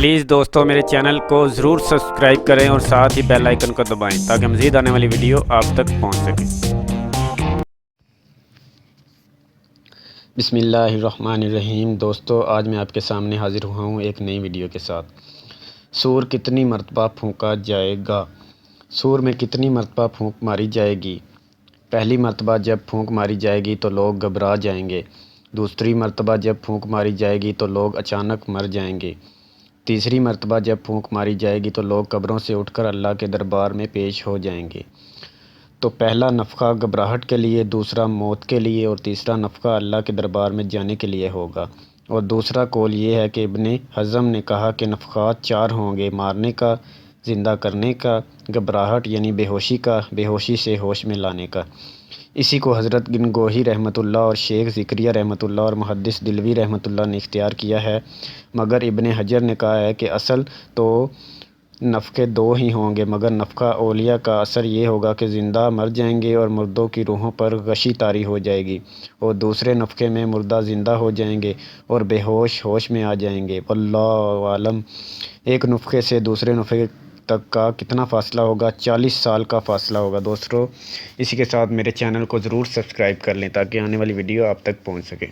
Please دوستو میرے channel کو ضرور سبسکرائب کریں اور ساتھ ہی بیل آئیکن کو دبائیں تاکہ مزید آنے والی ویڈیو آپ تک پہنچ سکے۔ بسم اللہ الرحمن الرحیم۔ دوستو آج میں آپ کے سامنے حاضر ہوا ہوں ایک نئی ویڈیو کے ساتھ۔ سور کتنی مرتبہ پھونکا جائے گا؟ سور میں کتنی مرتبہ پھونک ماری جائے گی؟ پہلی مرتبہ جب پھونک ماری جائے گی تو لوگ گھبرا جائیں گے۔ دوسری مرتبہ جب پھونک ماری جائے گی تو لوگ اچانک مر جائیں گے۔ تیسری مرتبہ جب پھونک ماری جائے گی تو لوگ قبروں سے اٹھ کر اللہ کے دربار میں پیش ہو جائیں گے۔ تو پہلا نفخہ گھبراہٹ کے لیے، دوسرا موت کے لیے اور تیسرا نفخہ اللہ کے دربار میں جانے کے لیے ہوگا۔ اور دوسرا قول یہ ہے کہ ابن حزم نے کہا کہ نفخات 4 ہوں گے: مارنے کا، زندہ کرنے کا، گھبراہٹ یعنی بے ہوشی کا، بے ہوشی سے ہوش میں لانے کا۔ اسی کو حضرت گنگوہی رحمۃ اللہ اور شیخ ذکریہ رحمۃ اللہ اور محدث دلوی رحمۃ اللہ نے اختیار کیا ہے، مگر ابن حجر نے کہا ہے کہ اصل تو نفخے 2 ہی ہوں گے، مگر نفخہ اولیہ کا اثر یہ ہوگا کہ زندہ مر جائیں گے اور مردوں کی روحوں پر غشی طاری ہو جائے گی، اور دوسرے نفخے میں مردہ زندہ ہو جائیں گے اور بے ہوش ہوش میں آ جائیں گے۔ واللہ عالم۔ ایک نفخے سے دوسرے نفخے تک کا کتنا فاصلہ ہوگا؟ 40 سال کا فاصلہ ہوگا۔ دوستو اسی کے ساتھ میرے چینل کو ضرور سبسکرائب کر لیں تاکہ آنے والی ویڈیو آپ تک پہنچ سکے۔